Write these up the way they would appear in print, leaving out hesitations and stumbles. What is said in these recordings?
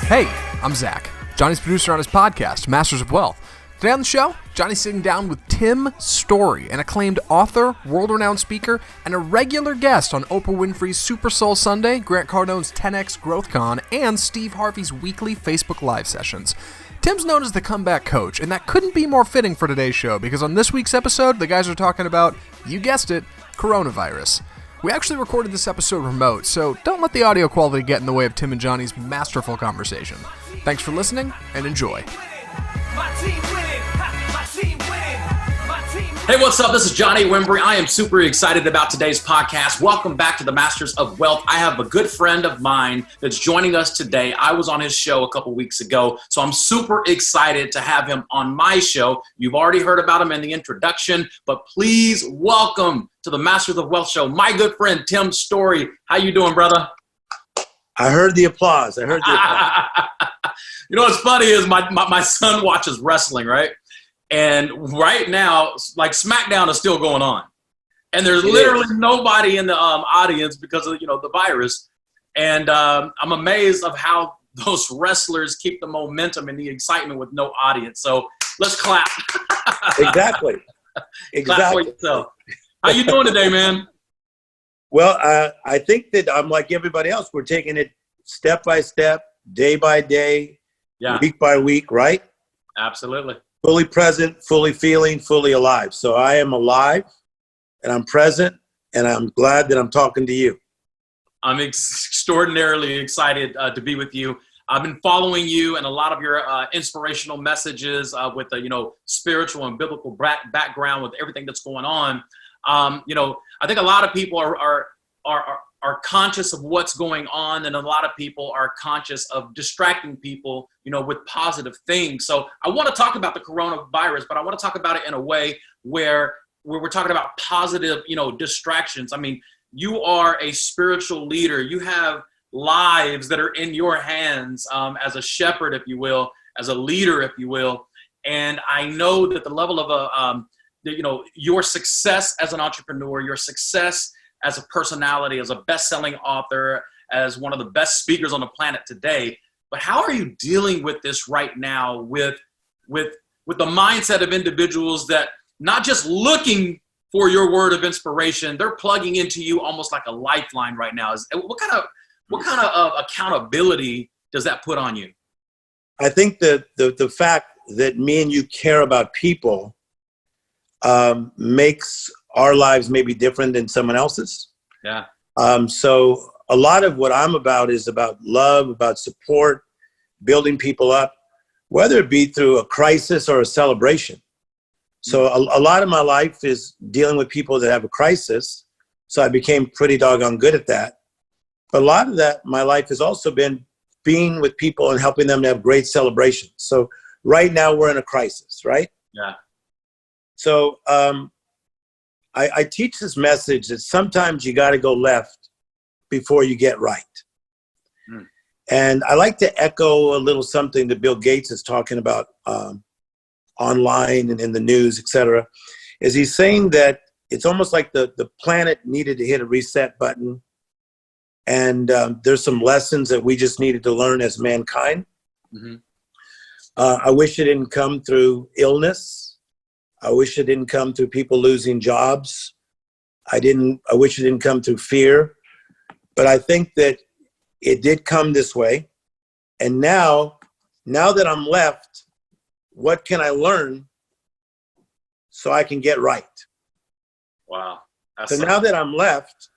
Hey, I'm Zach, Johnny's producer on his podcast, Masters of Wealth. Today on the show, Johnny's sitting down with Tim Storey, an acclaimed author, world-renowned speaker, and a regular guest on Oprah Winfrey's Super Soul Sunday, Grant Cardone's 10X Growth Con, and Steve Harvey's weekly Facebook Live sessions. Tim's known as the comeback coach, and that couldn't be more fitting for today's show, because on this week's episode, the guys are talking about, you guessed it, coronavirus. We actually recorded this episode remote, so don't let the audio quality get in the way of Tim and Johnny's masterful conversation. Thanks for listening, and enjoy. Hey, what's up? This is Johnny Wimbrey. I am super excited about today's podcast. Welcome back to the Masters of Wealth. I have a good friend of mine that's joining us today. I was on his show a couple weeks ago, so I'm super excited to have him on my show. You've already heard about him in the introduction, but please welcome to the Masters of Wealth show, my good friend, Tim Storey. How you doing, brother? I heard the applause. You know what's funny is my son watches wrestling, right? And right now, like SmackDown is still going on, and there's literally nobody in the audience because of the virus. And I'm amazed of how those wrestlers keep the momentum and the excitement with no audience. So let's clap. Exactly. Clap for yourself. How you doing today, man? Well, I think that I'm like everybody else. We're taking it step by step, day by day, week by week, right? Absolutely. Fully present, fully feeling, fully alive. So I am alive, and I'm present, and I'm glad that I'm talking to you. I'm extraordinarily excited to be with you. I've been following you and a lot of your inspirational messages with the spiritual and biblical background with everything that's going on. I think a lot of people are conscious of what's going on, and a lot of people are conscious of distracting people, with positive things. So I want to talk about the coronavirus, but I want to talk about it in a way where we're talking about positive, distractions. I mean, you are a spiritual leader. You have lives that are in your hands as a shepherd, if you will, as a leader, if you will. And I know that the level of your success as an entrepreneur, your success as a personality, as a best-selling author, as one of the best speakers on the planet today. But how are you dealing with this right now with the mindset of individuals that not just looking for your word of inspiration, they're plugging into you almost like a lifeline right now? What kind of accountability does that put on you? I think that the fact that me and you care about people makes our lives maybe different than someone else's. Yeah. So a lot of what I'm about is about love, about support, building people up, whether it be through a crisis or a celebration. So a lot of my life is dealing with people that have a crisis. So I became pretty doggone good at that. But a lot of that, my life has also been being with people and helping them to have great celebrations. So right now we're in a crisis, right? Yeah. So I teach this message that sometimes you got to go left before you get right. And I like to echo a little something that Bill Gates is talking about online and in the news, et cetera, is he's saying that it's almost like the planet needed to hit a reset button. And there's some lessons that we just needed to learn as mankind. Mm-hmm. I wish it didn't come through illness. I wish it didn't come through people losing jobs. I wish it didn't come through fear. But I think that it did come this way. And now that I'm left, what can I learn so I can get right? Wow. Now that I'm left,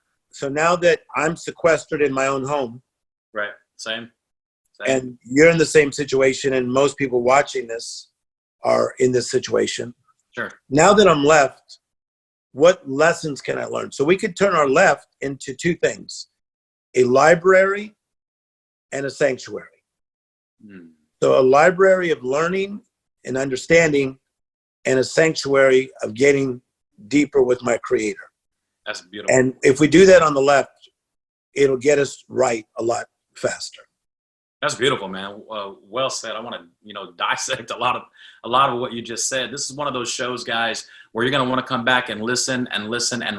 now that I'm sequestered in my own home. Right. Same. And you're in the same situation, and most people watching this are in this situation. Sure. Now that I'm left, what lessons can I learn? So we could turn our left into two things: a library and a sanctuary. So a library of learning and understanding, and a sanctuary of getting deeper with my Creator. That's beautiful. And if we do that on the left, it'll get us right a lot faster. That's beautiful, man. Well said. I want to, dissect a lot of what you just said. This is one of those shows, guys, where you're going to want to come back and listen and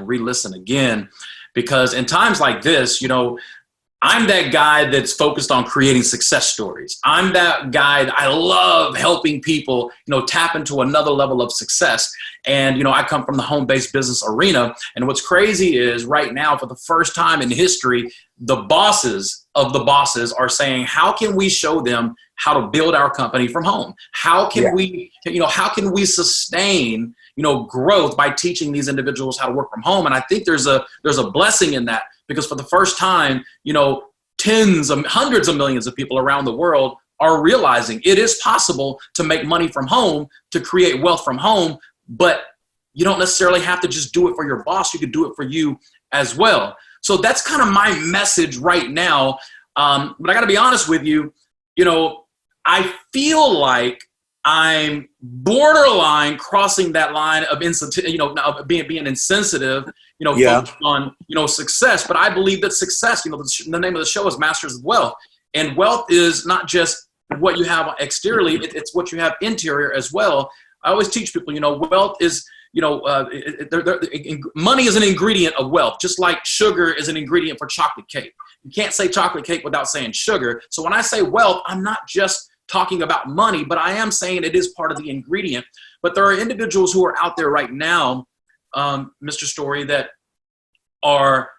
re-listen again, because in times like this, I'm that guy that's focused on creating success stories. I'm that guy that I love helping people, tap into another level of success. And, I come from the home-based business arena. And what's crazy is right now, for the first time in history, the bosses of the bosses are saying, how can we show them how to build our company from home? How can how can we sustain, growth by teaching these individuals how to work from home? And I think there's a blessing in that, because for the first time, hundreds of millions of people around the world are realizing it is possible to make money from home, to create wealth from home, but you don't necessarily have to just do it for your boss. You could do it for you as well. So that's kind of my message right now. But I got to be honest with you, I feel like I'm borderline crossing that line of being insensitive, focused on, success. But I believe that success, the name of the show is Masters of Wealth. And wealth is not just what you have exteriorly, it's what you have interior as well. I always teach people, wealth is, money is an ingredient of wealth, just like sugar is an ingredient for chocolate cake. You can't say chocolate cake without saying sugar. So when I say wealth, I'm not just talking about money, but I am saying it is part of the ingredient. But there are individuals who are out there right now, Mr. Storey, that are,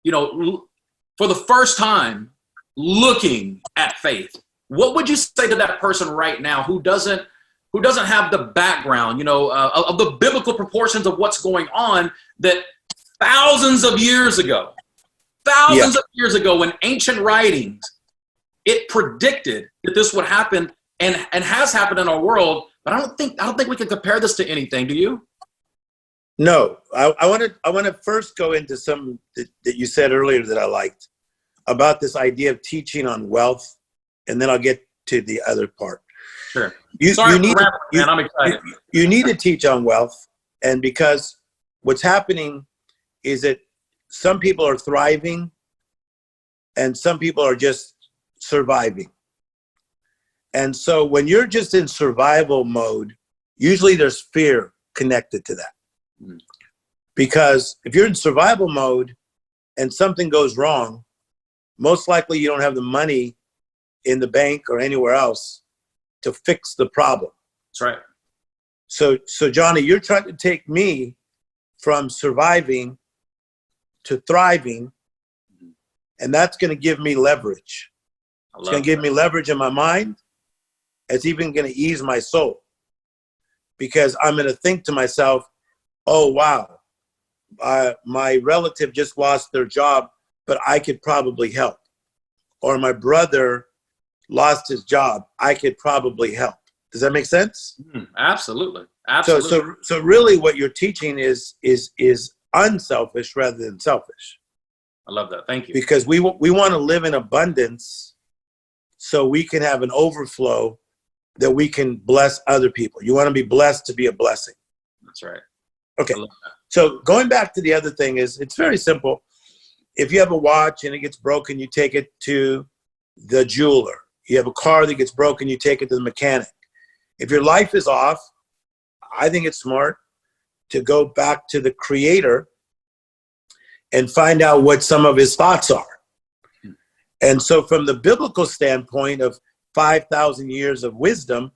for the first time looking at faith. What would you say to that person right now who doesn't have the background, of the biblical proportions of what's going on, that thousands of years ago, in ancient writings, it predicted that this would happen and has happened in our world? But I don't think we can compare this to anything. Do you? No, I want to first go into some that you said earlier that I liked about this idea of teaching on wealth, and then I'll get to the other part. Sure. I'm excited. You need to teach on wealth, and because what's happening is that some people are thriving and some people are just surviving. And so when you're just in survival mode, usually there's fear connected to that. Because if you're in survival mode and something goes wrong, most likely you don't have the money in the bank or anywhere else to fix the problem. That's right. So Johnny, you're trying to take me from surviving to thriving, and that's going to give me leverage. It's going to give me leverage in my mind. It's even going to ease my soul, because I'm going to think to myself, oh, wow, my relative just lost their job, but I could probably help. Or my brother lost his job, I could probably help. Does that make sense? Absolutely. So really what you're teaching is unselfish rather than selfish. I love that. Thank you. Because we want to live in abundance so we can have an overflow that we can bless other people. You want to be blessed to be a blessing. That's right. Okay. So going back to the other thing is, it's very simple. If you have a watch and it gets broken, you take it to the jeweler. You have a car that gets broken, you take it to the mechanic. If your life is off, I think it's smart to go back to the Creator and find out what some of his thoughts are. And so from the biblical standpoint of 5,000 years of wisdom,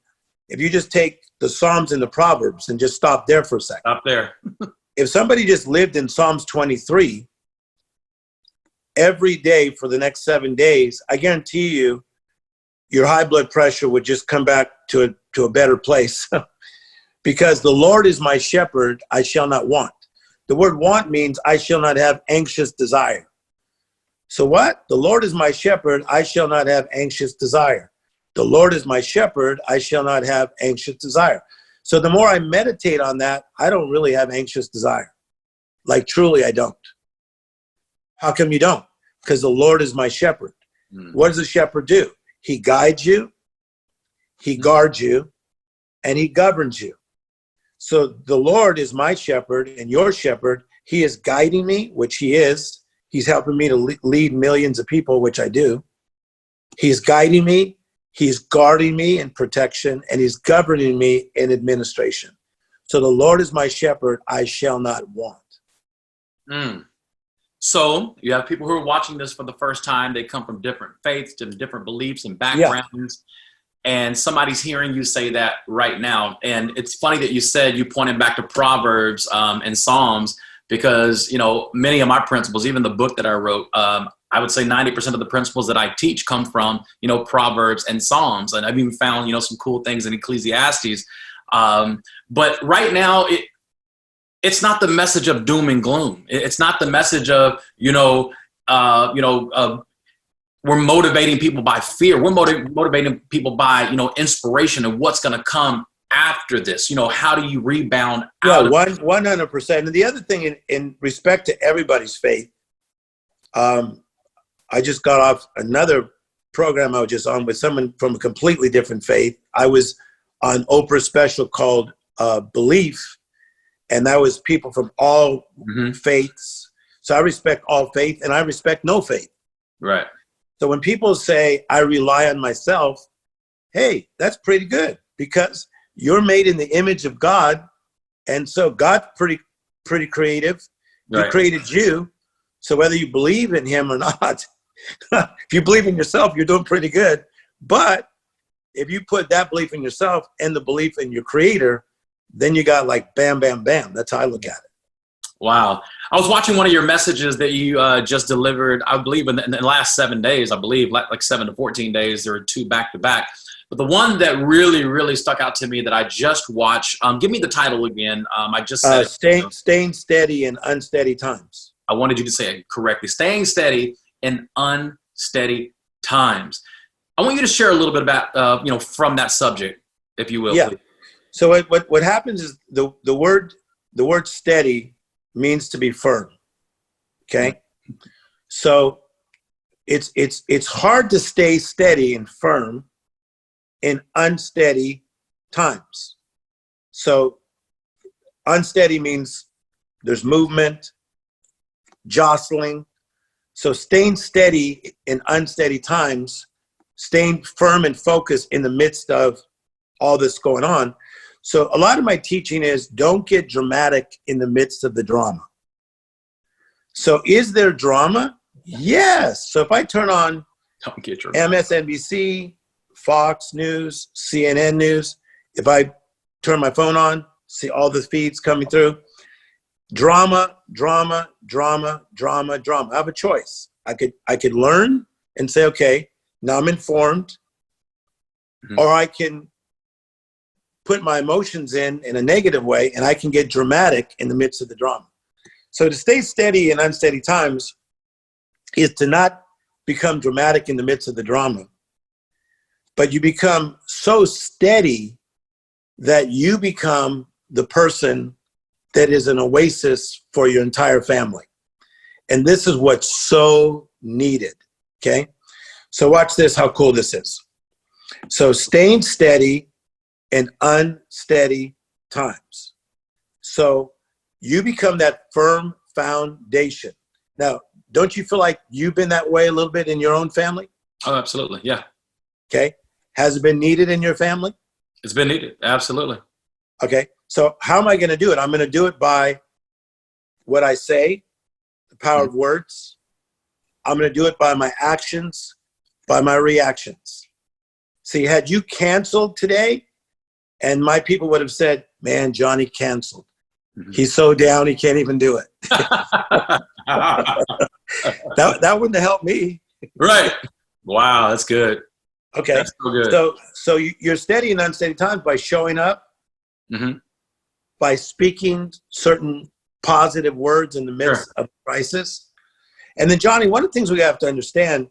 if you just take the Psalms and the Proverbs and just stop there for a second. Stop there. If somebody just lived in Psalms 23 every day for the next 7 days, I guarantee you, your high blood pressure would just come back to a better place. Because the Lord is my shepherd, I shall not want. The word want means I shall not have anxious desire. So what? The Lord is my shepherd, I shall not have anxious desire. The Lord is my shepherd, I shall not have anxious desire. So the more I meditate on that, I don't really have anxious desire. Like truly, I don't. How come you don't? Because the Lord is my shepherd. What does the shepherd do? He guides you, he guards you, and he governs you. So the Lord is my shepherd and your shepherd. He is guiding me, which he is. He's helping me to lead millions of people, which I do. He's guiding me. He's guarding me in protection, and he's governing me in administration. So the Lord is my shepherd, I shall not want. So you have people who are watching this for the first time. They come from different faiths, different beliefs and Yeah. backgrounds. And somebody's hearing you say that right now. And it's funny that you pointed back to Proverbs and Psalms, because, many of my principles, even the book that I wrote, I would say 90% of the principles that I teach come from, Proverbs and Psalms. And I've even found, some cool things in Ecclesiastes. But right now, it's not the message of doom and gloom. It's not the message of, we're motivating people by fear. We're motivating people by, inspiration and what's going to come after this. How do you rebound out of 100%. And the other thing in respect to everybody's faith, I just got off another program I was just on with someone from a completely different faith. I was on Oprah's special called Belief, and that was people from all faiths. So I respect all faith, and I respect no faith. Right. So when people say, I rely on myself, hey, that's pretty good, because you're made in the image of God. And so God's pretty creative. Right. He created you. So whether you believe in him or not, if you believe in yourself, you're doing pretty good. But if you put that belief in yourself and the belief in your creator, then you got like bam, bam, bam. That's how I look at it. Wow. I was watching one of your messages that you just delivered, I believe, in the last 7 days, like 7 to 14 days. There were 2 back to back. But the one that really, really stuck out to me that I just watched, give me the title again. I just said Staying Steady in Unsteady Times. I wanted you to say it correctly. Staying Steady in Unsteady Times. I want you to share a little bit about, from that subject, if you will. Yeah. Please. So what happens is the word steady means to be firm. Okay. So it's hard to stay steady and firm in unsteady times. So unsteady means there's movement, jostling. So staying steady in unsteady times, staying firm and focused in the midst of all this going on. So a lot of my teaching is don't get dramatic in the midst of the drama. So is there drama? Yes. So if I turn on MSNBC, Fox News, CNN News, if I turn my phone on, see all the feeds coming through, drama, drama, drama, drama, drama. I have a choice. I could learn and say, okay, now I'm informed, or I can put my emotions in a negative way, and I can get dramatic in the midst of the drama. So to stay steady in unsteady times is to not become dramatic in the midst of the drama, but you become so steady that you become the person that is an oasis for your entire family. And this is what's so needed, okay? So watch this, how cool this is. So staying steady in unsteady times. So you become that firm foundation. Now, don't you feel like you've been that way a little bit in your own family? Oh, absolutely. Yeah. Okay. Has it been needed in your family? It's been needed. Absolutely. Okay. So how am I going to do it? I'm going to do it by what I say, the power of words. I'm going to do it by my actions, by my reactions. See, had you canceled today, and my people would have said, man, Johnny canceled. He's so down, he can't even do it. that wouldn't have helped me. Right. Wow, that's good. Okay. That's so good. So you're steady in unsteady times by showing up, by speaking certain positive words in the midst of crisis. And then, Johnny, one of the things we have to understand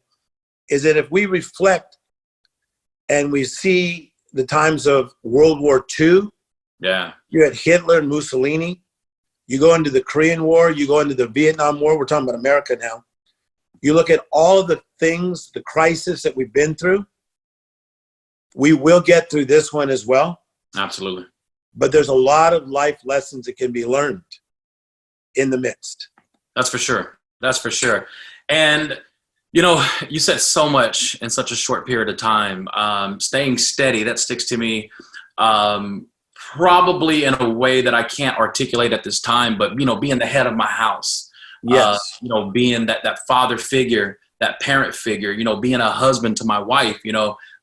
is that if we reflect and we see the times of World War II, you had Hitler and Mussolini. You go into the Korean War, you go into the Vietnam War. We're talking about America now. You look at all the things, the crisis that we've been through. We will get through this one as well. Absolutely. But there's a lot of life lessons that can be learned in the midst. That's for sure. That's for sure. And, you said so much in such a short period of time. Staying steady, that sticks to me. Probably in a way that I can't articulate at this time, but, being the head of my house, Yes. Being that father figure, that parent figure, being a husband to my wife,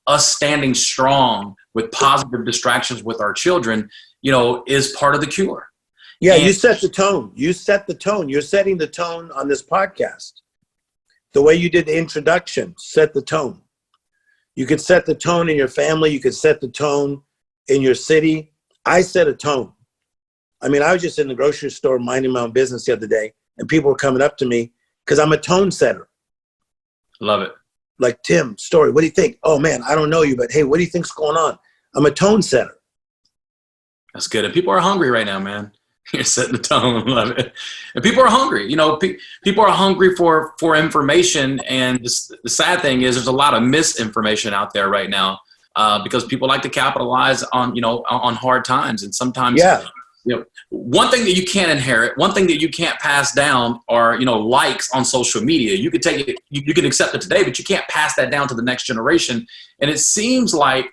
us standing strong with positive distractions with our children, is part of the cure. Yeah, you set the tone. You set the tone. You're setting the tone on this podcast. The way you did the introduction, set the tone. You could set the tone in your family. You could set the tone in your city. I set a tone. I mean, I was just in the grocery store minding my own business the other day, and people were coming up to me because I'm a tone setter. Love it. Like, Tim Storey, what do you think? Oh, man, I don't know you, but hey, what do you think's going on? I'm a tone setter. That's good. And people are hungry right now, man. You're setting the tone. Love it. And people are hungry. People are hungry for information. And the sad thing is there's a lot of misinformation out there right now because people like to capitalize on hard times. And sometimes, one thing that you can't inherit, one thing that you can't pass down are, likes on social media. You can take it, you can accept it today, but you can't pass that down to the next generation. And it seems like,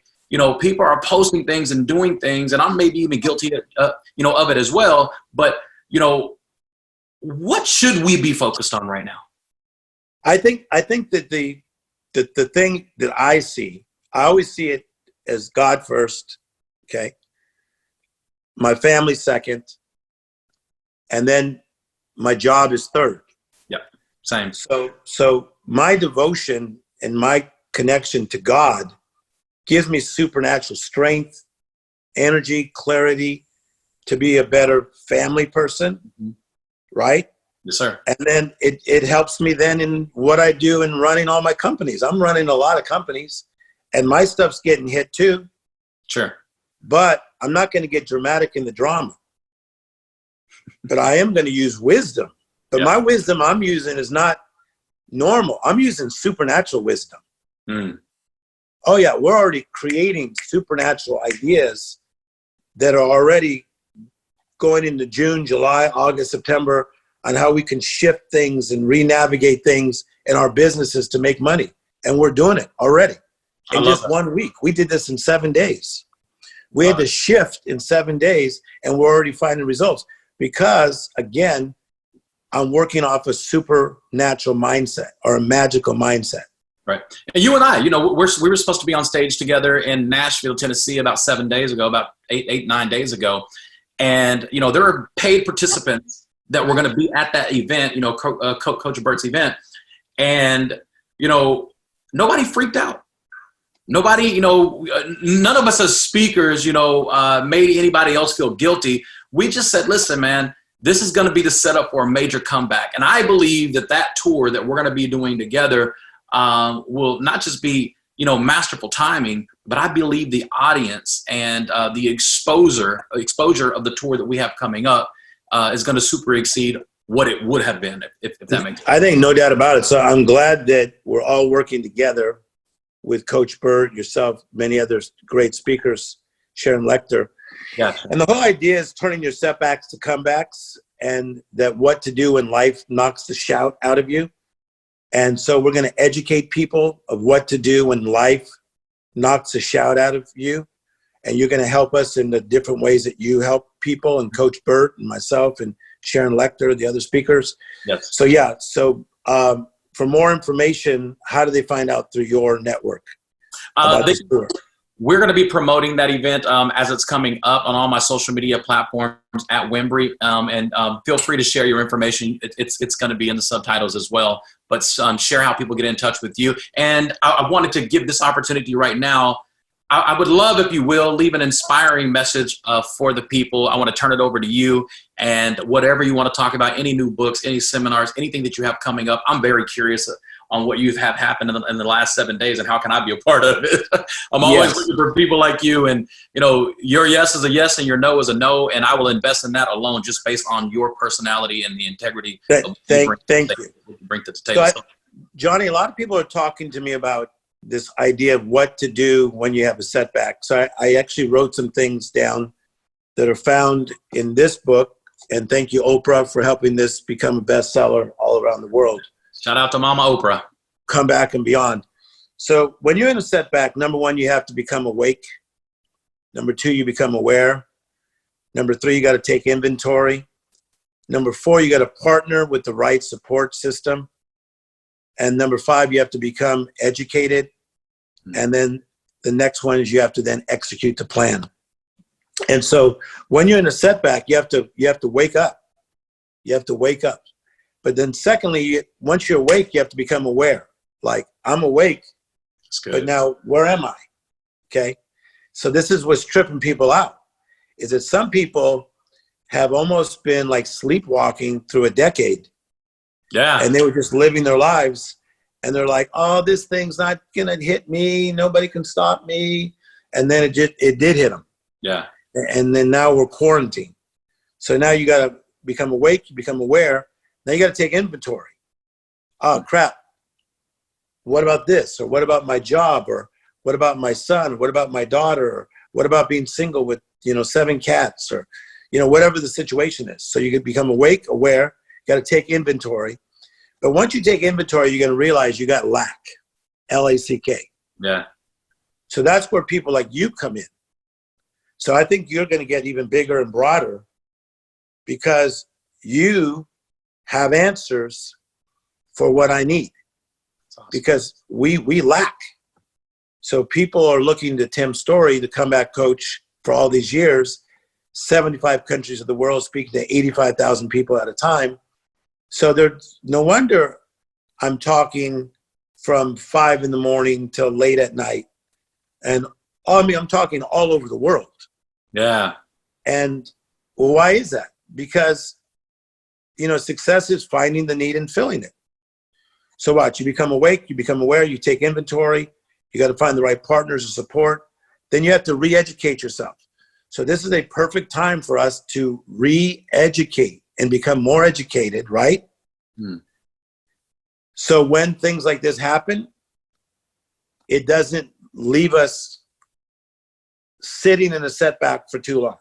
people are posting things and doing things, and I'm maybe even guilty, of it as well. But, what should we be focused on right now? I think that the thing that I always see it as God first, okay? My family second, and then my job is third. Yeah, same. So my devotion and my connection to God gives me supernatural strength, energy, clarity to be a better family person, right? Yes, sir. And then it helps me then in what I do in running all my companies. I'm running a lot of companies, and my stuff's getting hit too. Sure. But I'm not going to get dramatic in the drama. But I am going to use wisdom. But my wisdom I'm using is not normal. I'm using supernatural wisdom. Oh, yeah, we're already creating supernatural ideas that are already going into June, July, August, September on how we can shift things and re-navigate things in our businesses to make money. And we're doing it already in just 1 week. We did this in 7 days. We had to shift in 7 days, and we're already finding results because, again, I'm working off a supernatural mindset or a magical mindset. Right. And you and I, we were supposed to be on stage together in Nashville, Tennessee about 7 days ago, about 9 days ago. And, there were paid participants that were going to be at that event, Coach Bert's event. And, nobody freaked out. Nobody, none of us as speakers, made anybody else feel guilty. We just said, listen, man, this is going to be the setup for a major comeback. And I believe that tour that we're going to be doing together will not just be, masterful timing, but I believe the audience and the exposure of the tour that we have coming up is going to super exceed what it would have been if that makes sense. I think no doubt about it. So I'm glad that we're all working together with Coach Bert, yourself, many other great speakers, Sharon Lecter. Gotcha. And the whole idea is turning your setbacks to comebacks, and that what to do in life knocks the shout out of you. And so we're going to educate people of what to do when life knocks a shout out of you. And you're going to help us in the different ways that you help people, and Coach Bert and myself and Sharon Lecter, the other speakers. Yes. So, yeah. So for more information, how do they find out through your network? We're going to be promoting that event as it's coming up on all my social media platforms at Wembry. And feel free to share your information. It's going to be in the subtitles as well. But share how people get in touch with you. And I wanted to give this opportunity right now. I would love, if you will, leave an inspiring message for the people. I want to turn it over to you, and whatever you want to talk about, any new books, any seminars, anything that you have coming up. I'm very curious on what you've had happen in the last 7 days, and how can I be a part of it? I'm always looking for people like you, and your yes is a yes and your no is a no, and I will invest in that alone just based on your personality and the integrity thank you. Bring to the table. So Johnny, a lot of people are talking to me about this idea of what to do when you have a setback. So I actually wrote some things down that are found in this book, and thank you, Oprah, for helping this become a bestseller all around the world. Shout out to Mama Oprah. Come back and beyond. So when you're in a setback, number one, you have to become awake. Number two, you become aware. Number three, you got to take inventory. Number 4, you got to partner with the right support system. And number 5, you have to become educated. And then the next one is you have to then execute the plan. And so when you're in a setback, you have to wake up. You have to wake up. But then secondly, once you're awake, you have to become aware. Like, I'm awake, but now where am I? Okay. So this is what's tripping people out, is that some people have almost been like sleepwalking through a decade. Yeah. And they were just living their lives. And they're like, oh, this thing's not going to hit me. Nobody can stop me. And then it did hit them. Yeah. And then now we're quarantined. So now you got to become awake, you become aware. Now you got to take inventory. Oh, crap. What about this? Or what about my job? Or what about my son? What about my daughter? Or what about being single with, 7 cats? Or, whatever the situation is. So you can become awake, aware, you got to take inventory. But once you take inventory, you're going to realize you got lack, L-A-C-K. Yeah. So that's where people like you come in. So I think you're going to get even bigger and broader because you have answers for what I need. Awesome. Because we lack. So people are looking to Tim Storey, the comeback coach for all these years, 75 countries of the world, speaking to 85,000 people at a time. So there's no wonder I'm talking from 5 a.m. till late at night. And I'm talking all over the world. Yeah. And why is that? Because, success is finding the need and filling it. So what? You become awake, you become aware, you take inventory, you got to find the right partners and support. Then you have to re-educate yourself. So this is a perfect time for us to re-educate and become more educated, right? So when things like this happen, it doesn't leave us sitting in a setback for too long.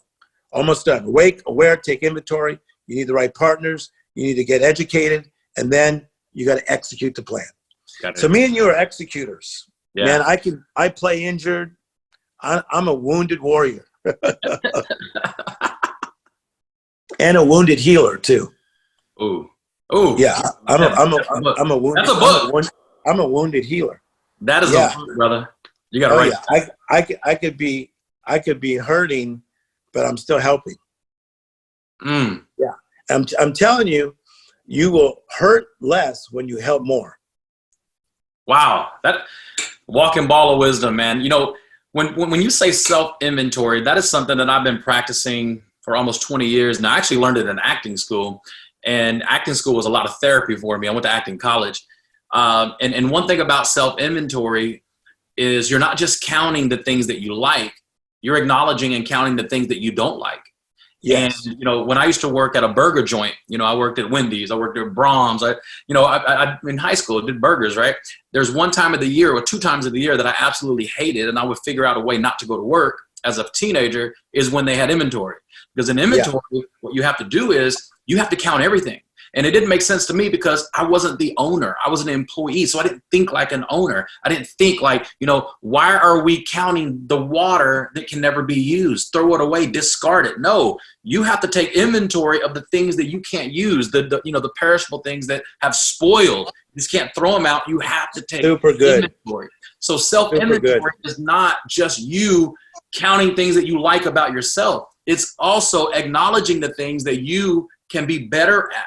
Almost done. Awake, aware, take inventory. You need the right partners. You need to get educated. And then you got to execute the plan. So me and you are executors. Yeah. Man, I play injured. I'm a wounded warrior. And a wounded healer too. Ooh. Yeah. I'm a wounded. That's a book. I'm a wounded healer. That is a book, brother. You got to write. Yeah. I could be hurting, but I'm still helping. Yeah. I'm telling you, you will hurt less when you help more. Wow. That walking ball of wisdom, man. When you say self-inventory, that is something that I've been practicing for almost 20 years now. I actually learned it in acting school, and acting school was a lot of therapy for me. I went to acting college. And one thing about self-inventory is you're not just counting the things that you like, you're acknowledging and counting the things that you don't like. Yes. And, when I used to work at a burger joint, I worked at Wendy's, I worked at Brahms, I in high school did burgers, right? There's one time of the year or 2 times of the year that I absolutely hated, and I would figure out a way not to go to work as a teenager, is when they had inventory. Because in inventory, what you have to do is you have to count everything. And it didn't make sense to me because I wasn't the owner. I was an employee. So I didn't think like an owner. I didn't think like, why are we counting the water that can never be used? Throw it away, discard it. No, you have to take inventory of the things that you can't use, the perishable things that have spoiled. You just can't throw them out. You have to take inventory. So self-inventory is not just you counting things that you like about yourself. It's also acknowledging the things that you can be better at.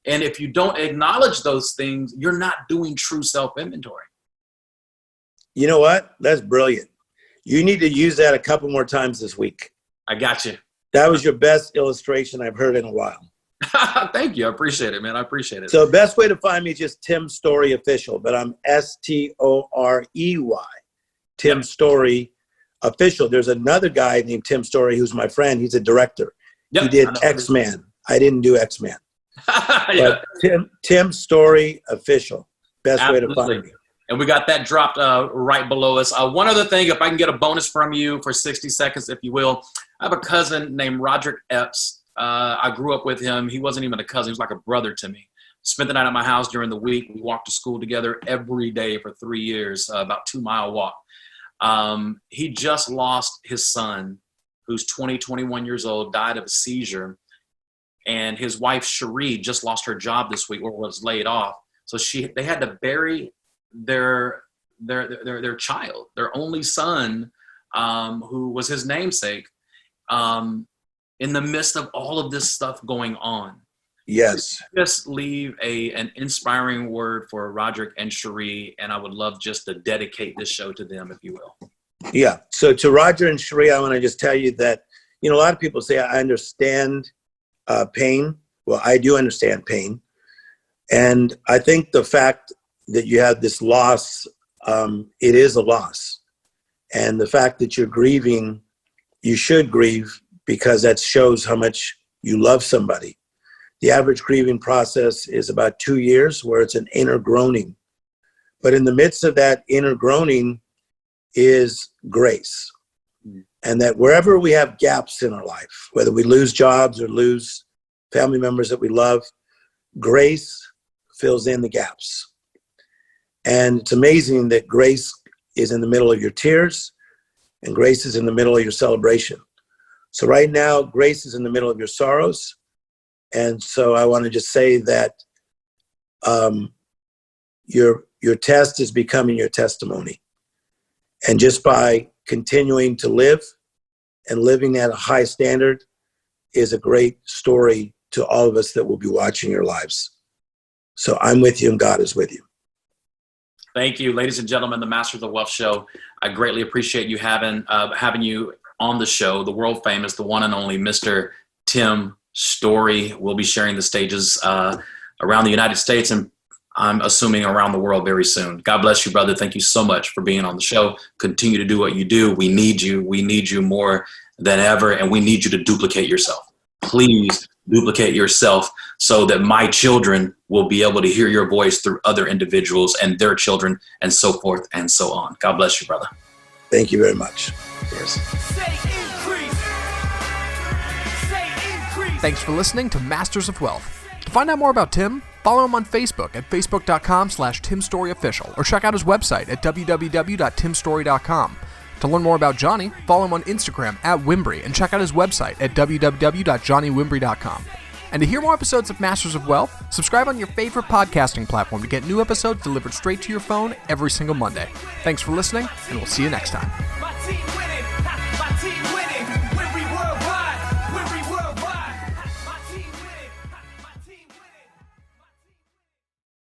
And if you don't acknowledge those things, you're not doing true self-inventory. You know what? That's brilliant. You need to use that a couple more times this week. I got you. That was your best illustration I've heard in a while. Thank you. I appreciate it, man. I appreciate it. So the best way to find me is just Tim Storey Official, but I'm S-T-O-R-E-Y. Tim Storey Official. There's another guy named Tim Storey who's my friend. He's a director. He did X-Men. I didn't do X-Men. But Tim Storey Official. Best way to find me. And we got that dropped right below us. One other thing, if I can get a bonus from you for 60 seconds, if you will. I have a cousin named Roderick Epps. I grew up with him. He wasn't even a cousin. He was like a brother to me. Spent the night at my house during the week. We walked to school together every day for 3 years, about 2-mile walk. He just lost his son, who's 21 years old, died of a seizure. and his wife Cherie just lost her job this week or was laid off. So they had to bury their child, their only son, who was his namesake, in the midst of all of this stuff going on. Yes. Just leave an inspiring word for Roderick and Cherie, and I would love just to dedicate this show to them, if you will. Yeah. So to Roger and Cherie, I want to just tell you that, a lot of people say, I understand pain. Well, I do understand pain. And I think the fact that you have this loss, it is a loss. And the fact that you're grieving, you should grieve, because that shows how much you love somebody. The average grieving process is about 2 years, where it's an inner groaning. But in the midst of that inner groaning is grace. And that wherever we have gaps in our life, whether we lose jobs or lose family members that we love, grace fills in the gaps. And it's amazing that grace is in the middle of your tears, and grace is in the middle of your celebration. So right now, grace is in the middle of your sorrows. And so I want to just say that your test is becoming your testimony. And just by continuing to live and living at a high standard is a great story to all of us that will be watching your lives. So I'm with you, and God is with you. Thank you, ladies and gentlemen, the Masters of Wealth show. I greatly appreciate you having you on the show. The world famous, the one and only Mr. Tim Storey will be sharing the stages around the United States, and I'm assuming around the world very soon. God bless you, brother. Thank you so much for being on the show. Continue to do what you do. We need you. We need you more than ever, and we need you to duplicate yourself. Please duplicate yourself so that my children will be able to hear your voice through other individuals and their children, and so forth and so on. God bless you, brother. Thank you very much. Cheers. Thanks for listening to Masters of Wealth. To find out more about Tim, follow him on Facebook at facebook.com/TimStoreyOfficial, or check out his website at www.timstorey.com. To learn more about Johnny, follow him on Instagram at Wimbry, and check out his website at www.johnnywimbry.com. And to hear more episodes of Masters of Wealth, subscribe on your favorite podcasting platform to get new episodes delivered straight to your phone every single Monday. Thanks for listening, and we'll see you next time.